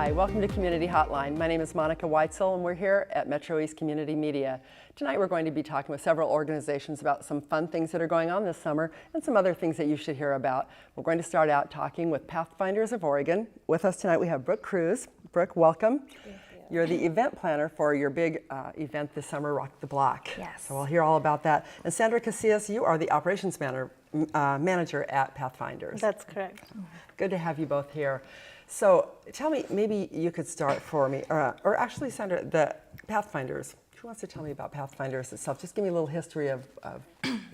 Hi, welcome to Community Hotline. My name is Monica Weitzel and we're here at MetroEast Community Media. Tonight we're going to be talking with several organizations about some fun things that are going on this summer and some other things that you should hear about. We're going to start out talking with Pathfinders of Oregon. With us tonight we have Brooke Cruz. Brooke, welcome. Thank you. You're the event planner for your big event this summer, Rock the Block. Yes. So we'll hear all about that. And Sandra Casillas, you are the operations manager at Pathfinders. That's correct. Good to have you both here. So tell me, maybe you could start for me, or actually Sandra, the Pathfinders. Who wants to tell me about Pathfinders itself? Just give me a little history of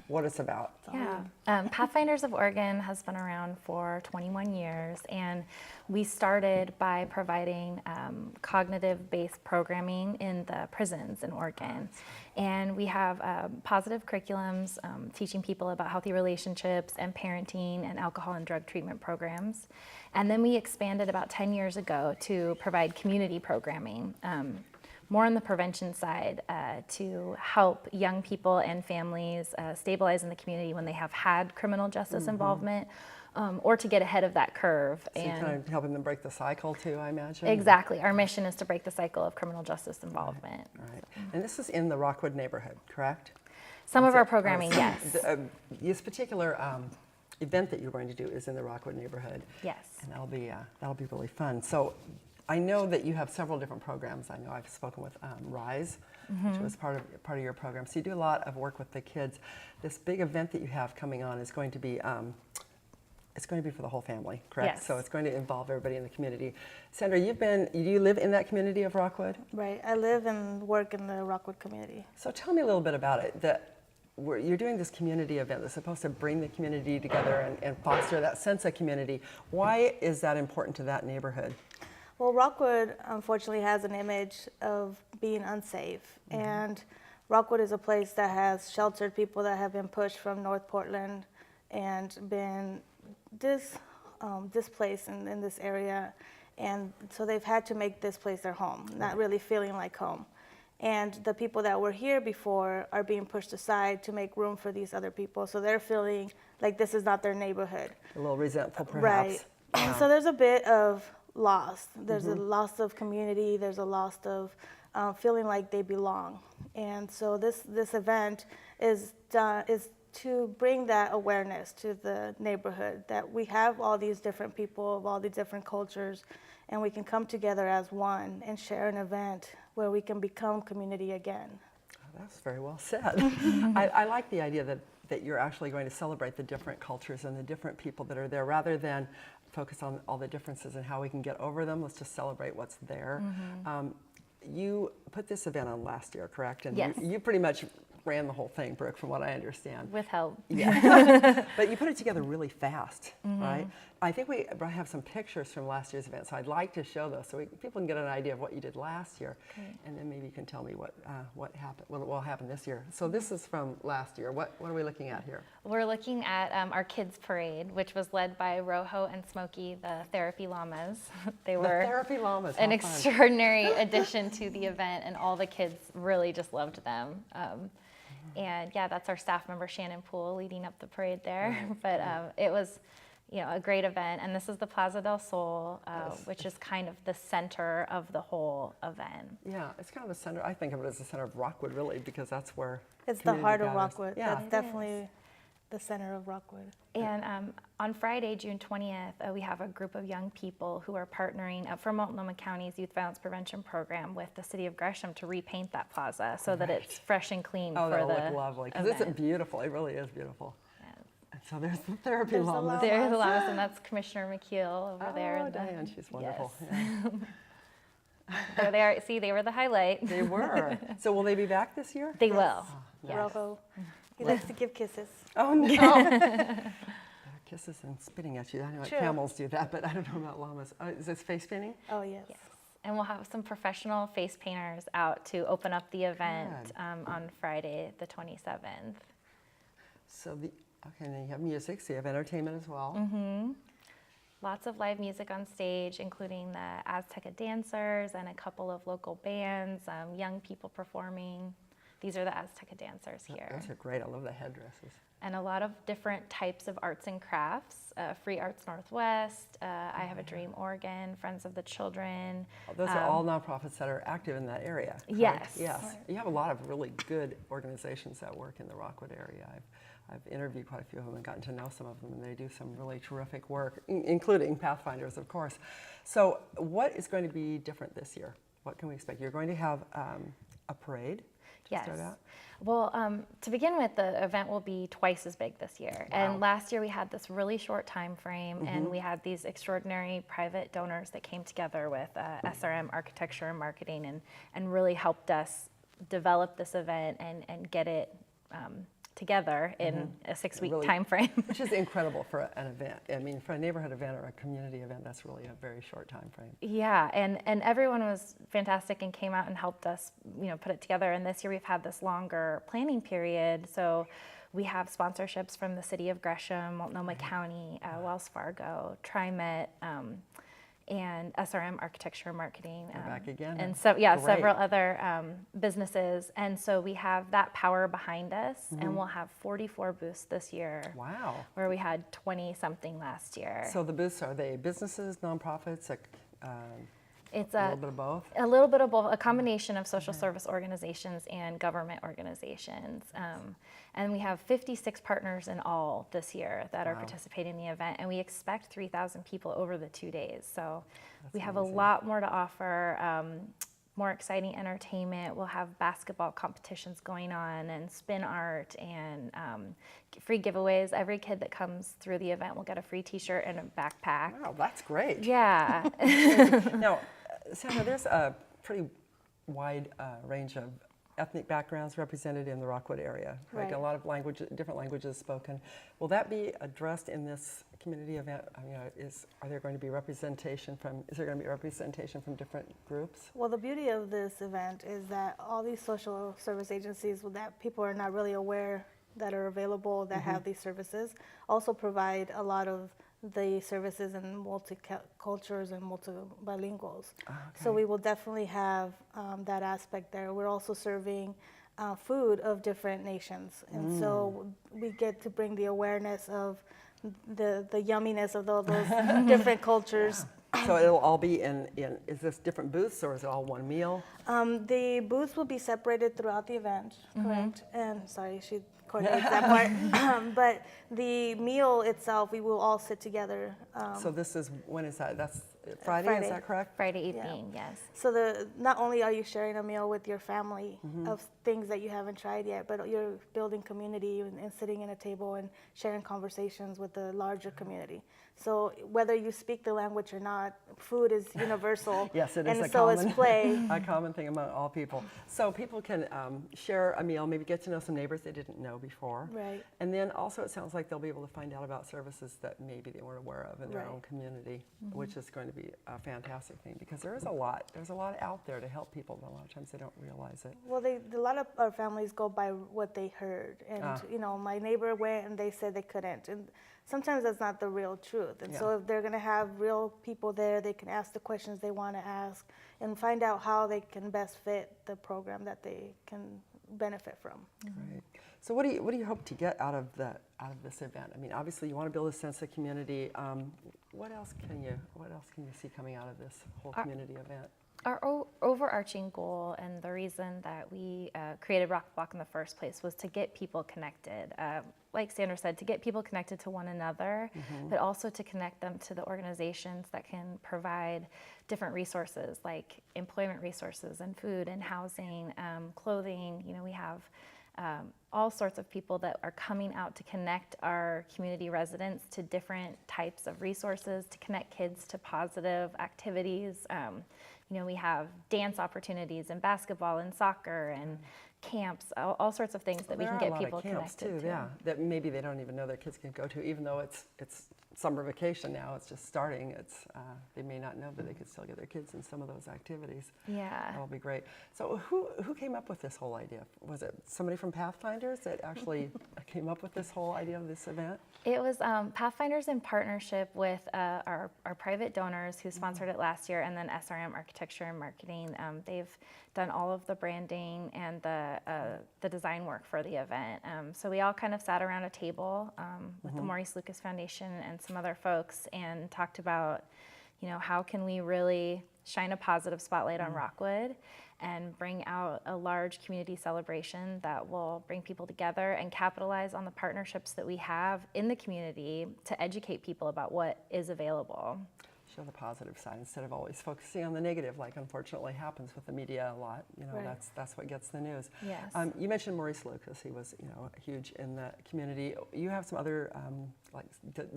what it's about. Yeah, Pathfinders of Oregon has been around for 21 years, and we started by providing cognitive-based programming in the prisons in Oregon. And we have positive curriculums teaching people about healthy relationships and parenting and alcohol and drug treatment programs. And then we expanded about 10 years ago to provide community programming, more on the prevention side, to help young people and families stabilize in the community when they have had criminal justice involvement, or to get ahead of that curve. So and kind of helping them break the cycle too, I imagine? Exactly. Our mission is to break the cycle of criminal justice involvement. Right. And this is in the Rockwood neighborhood, correct? Some of our programming, yes. This particular event that you're going to do is in the Rockwood neighborhood. Yes. And that'll be really fun. So I know that you have several different programs. I know I've spoken with Rise, which was part of your program. So you do a lot of work with the kids. This big event that you have coming on is going to be it's going to be for the whole family, correct? Yes. So it's going to involve everybody in the community. Sandra, do you live in that community of Rockwood? Right. I live and work in the Rockwood community. So tell me a little bit about it. You're doing this community event that's supposed to bring the community together and foster that sense of community. Why is that important to that neighborhood? Well, Rockwood unfortunately has an image of being unsafe, and Rockwood is a place that has sheltered people that have been pushed from North Portland and been displaced in this area, and so they've had to make this place their home, not really feeling like home. And the people that were here before are being pushed aside to make room for these other people, so they're feeling like this is not their neighborhood. A little resentful, perhaps. Right. Yeah. So there's a bit of loss. There's a loss of community. There's a loss of feeling like they belong. And so this event is to bring that awareness to the neighborhood, that we have all these different people of all these different cultures, and we can come together as one and share an event where we can become community again. Oh, that's very well said. I like the idea that you're actually going to celebrate the different cultures and the different people that are there, rather than focus on all the differences and how we can get over them. Let's just celebrate what's there. You put this event on last year, correct? And yes. You pretty much ran the whole thing, Brooke, from what I understand. With help. Yeah. But you put it together really fast, right? I think we have some pictures from last year's event, so I'd like to show those so people can get an idea of what you did last year. Great. And then maybe you can tell me what happened, what will happen this year. So this is from last year. What are we looking at here? We're looking at our kids parade, which was led by Rojo and Smokey, the therapy llamas. They were the therapy llamas, an extraordinary addition to the event, and all the kids really just loved them. And yeah, that's our staff member Shannon Poole leading up the parade there. But it was, a great event. And this is the Plaza del Sol, which is kind of the center of the whole event. Yeah, it's kind of the center. I think of it as the center of Rockwood, really, because that's where it's the heart of Rockwood. Yeah. That's definitely the center of Rockwood. And on Friday, June 20th, we have a group of young people who are partnering for Multnomah County's Youth Violence Prevention Program with the City of Gresham to repaint that plaza so that it's fresh and clean for the that'll look lovely, because it's beautiful. It really is beautiful. And so there's the therapy llamas. There's the llamas, and that's Commissioner McKeel over there. Oh, Diane, she's wonderful. Yes. Yeah. There they are. See, they were the highlight. They were. So will they be back this year? They will. Oh, yes. Rojo, he likes to give kisses. Oh, no. Kisses and spitting at you. I know True. camels do that, but I don't know about llamas. Is this face painting? Oh, yes. Yes. And we'll have some professional face painters out to open up the event on Friday, the 27th. So and then you have music, so you have entertainment as well. Lots of live music on stage, including the Azteca dancers and a couple of local bands, young people performing. these are the Azteca dancers here. Those are great. I love the headdresses. And a lot of different types of arts and crafts. Free Arts Northwest, I Have a Dream Oregon, Friends of the Children. Those are all nonprofits that are active in that area. Correct? Yes. Yes. Right. You have a lot of really good organizations that work in the Rockwood area. I've interviewed quite a few of them and gotten to know some of them, and they do some really terrific work, including Pathfinders, of course. So what is going to be different this year? What can we expect? You're going to have a parade to Yes. start out? Well, to begin with, the event will be twice as big this year. Wow. And last year we had this really short time frame, and we had these extraordinary private donors that came together with SRM Architecture and Marketing and really helped us develop this event and get it together in a 6-week Really- time frame. Which is incredible for an event. I mean, for a neighborhood event or a community event, that's really a very short time frame. Yeah, and everyone was fantastic and came out and helped us, put it together. And this year we've had this longer planning period. So we have sponsorships from the City of Gresham, Multnomah County, Wells Fargo, TriMet, and SRM Architecture and Marketing. We're back again. And so, yeah, Great. several other businesses. And so we have that power behind us, and we'll have 44 booths this year. Wow. Where we had 20-something last year. So the booths, are they businesses, nonprofits, It's a little bit of both? A little bit of both, a combination of social service organizations and government organizations. And we have 56 partners in all this year that are participating in the event, and we expect 3,000 people over the 2 days. So we have amazing. a lot more to offer, more exciting entertainment. We'll have basketball competitions going on and spin art and free giveaways. Every kid that comes through the event will get a free t-shirt and a backpack. Wow, that's great. Yeah. Now, Sandra, there's a pretty wide range of ethnic backgrounds represented in the Rockwood area. Right? Right. A lot of different languages spoken. Will that be addressed in this community event? Is there going to be representation from different groups? Well, the beauty of this event is that all these social service agencies that people are not really aware that are available that have these services also provide a lot of the services in multi-cultures and multi-bilinguals. So we will definitely have that aspect there. We're also serving food of different nations. And so we get to bring the awareness of the yumminess of all those different cultures. So it'll all be is this different booths or is it all one meal? The booths will be separated throughout the event, correct? And sorry, she coordinates that part. But the meal itself, we will all sit together. So this is, when is that? That's Friday, Friday. is that correct? Friday evening, yes. So not only are you sharing a meal with your family of things that you haven't tried yet, but you're building community and sitting at a table and sharing conversations with the larger community. So whether you speak the language or not, food is universal. Yes, it is and a so common, is play. a common thing among all people. So people can share a meal, maybe get to know some neighbors they didn't know before. Right. And then also it sounds like they'll be able to find out about services that maybe they weren't aware of in their own community, which is going to be a fantastic thing because there's a lot out there to help people, but a lot of times they don't realize it. Well, a lot of our families go by what they heard. And, my neighbor went and they said they couldn't. And sometimes that's not the real truth. And so if they're going to have real people there, they can ask the questions they want to ask and find out how they can best fit the program that they can benefit from. Right. So what do you hope to get out of this event? I mean, obviously you want to build a sense of community. What else can you see coming out of this whole community event? Our overarching goal and the reason that we created Rock Block in the first place was to get people connected. Like Sandra said, to get people connected to one another, but also to connect them to the organizations that can provide different resources like employment resources and food and housing, clothing. We have all sorts of people that are coming out to connect our community residents to different types of resources, to connect kids to positive activities. We have dance opportunities and basketball and soccer and camps, all sorts of things that we can get people connected to. Too, yeah, that maybe they don't even know their kids can go to, even though it's summer vacation now. It's just starting. They may not know, but they could still get their kids in some of those activities. Yeah. That'll be great. So who came up with this whole idea? Was it somebody from Pathfinders that actually came up with this whole idea of this event? It was Pathfinders in partnership with our private donors who sponsored it last year, and then SRM Architecture and Marketing. They've done all of the branding and the design work for the event. So we all kind of sat around a table with the Maurice Lucas Foundation and some other folks and talked about, how can we really shine a positive spotlight on Rockwood and bring out a large community celebration that will bring people together and capitalize on the partnerships that we have in the community to educate people about what is available. Show the positive side instead of always focusing on the negative, like unfortunately happens with the media a lot. Right. That's what gets the news. Yes. You mentioned Maurice Lucas. He was, huge in the community. You have some other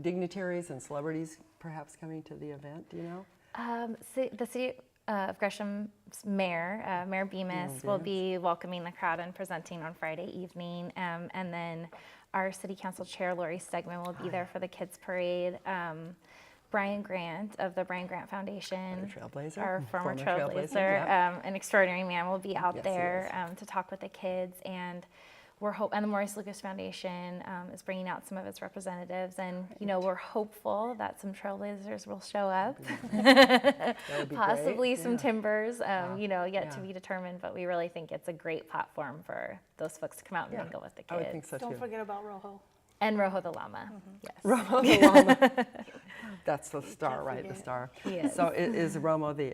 dignitaries and celebrities perhaps coming to the event. Do you know? The city of Gresham's mayor, Mayor Bemis, will be welcoming the crowd and presenting on Friday evening. And then our city council chair, Lori Stegman, will be there for the kids parade. Brian Grant of the Brian Grant Foundation, Trailblazer. our former trailblazer, yeah. an extraordinary man, will be out Yes, there to talk with the kids. And and the Maurice Lucas Foundation is bringing out some of its representatives, and we're hopeful that some trailblazers will show up, That would be possibly great. some Yeah. timbers, yet Yeah. to be determined. But we really think it's a great platform for those folks to come out and Yeah, mingle with the kids. I would think so Don't too. forget about Rojo. And Rojo the llama, yes. Romo the llama. That's the star, right? The forget. star. Yes. So is Rojo the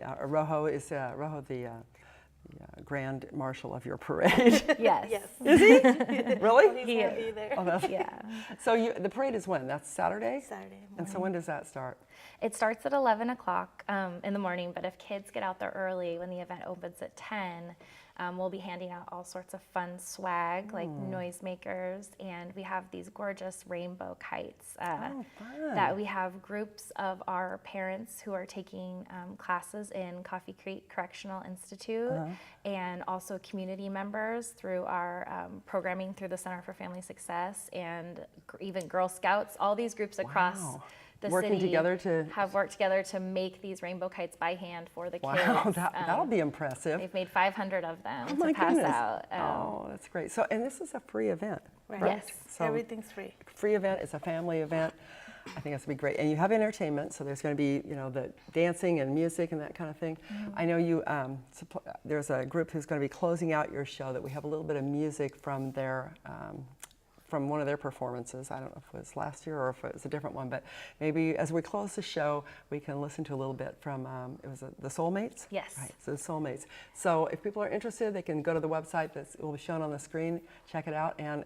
grand marshal of your parade? Yes. Yes. Is he? Really? He's He gonna is. be there. Oh, that's, Yeah. so the parade is when? That's Saturday? Saturday And morning. so when does that start? It starts at 11 o'clock in the morning, but if kids get out there early when the event opens at 10, we'll be handing out all sorts of fun swag like noisemakers, and we have these gorgeous rainbow kites Fun. that we have groups of our parents who are taking classes in Coffee Creek Correctional Institute, and also community members through our programming through the Center for Family Success, and even Girl Scouts. All these groups across Wow. the Working city together to- have worked together to make these rainbow kites by hand for the Wow, kids. that'll be impressive. They've made 500 of them Oh to my pass goodness. out. Oh, that's great. So, and this is a free event, Right. right? Yes. So Everything's free. free event. It's a family event. I think that's gonna be great. And you have entertainment, so there's going to be, the dancing and music and that kind of thing. I know you. There's a group who's going to be closing out your show that we have a little bit of music from their. From one of their performances. I don't know if it was last year or if it was a different one, but maybe as we close the show, we can listen to a little bit from, it was the Soulmates? Yes. Right, so the Soulmates. So if people are interested, they can go to the website that will be shown on the screen, check it out, and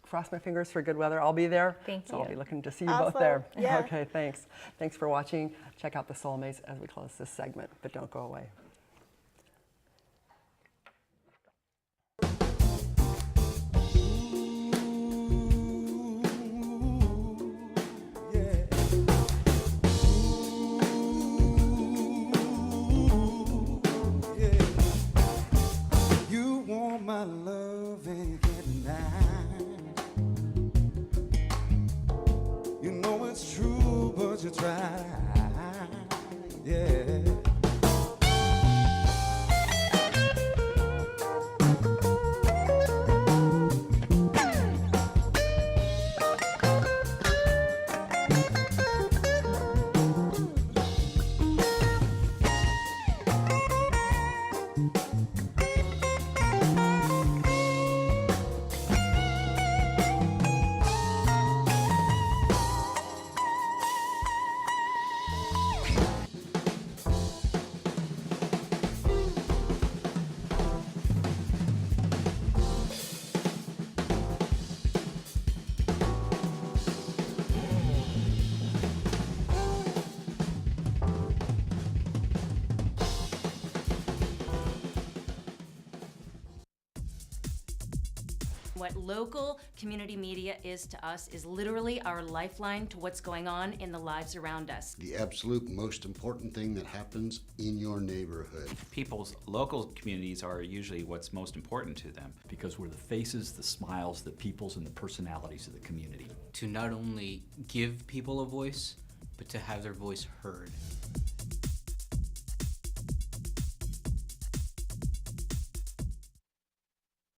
cross my fingers for good weather. I'll be there. Thank So I'll you. be looking to see you both Awesome. there. Yeah. Okay, thanks. Thanks for watching. Check out the Soulmates as we close this segment, but don't go away. You want my love and you can't deny. You know it's true, but you try. Yeah. What local community media is to us is literally our lifeline to what's going on in the lives around us. The absolute most important thing that happens in your neighborhood. People's local communities are usually what's most important to them. because we're the faces, the smiles, the peoples, and the personalities of the community. to not only give people a voice, but to have their voice heard.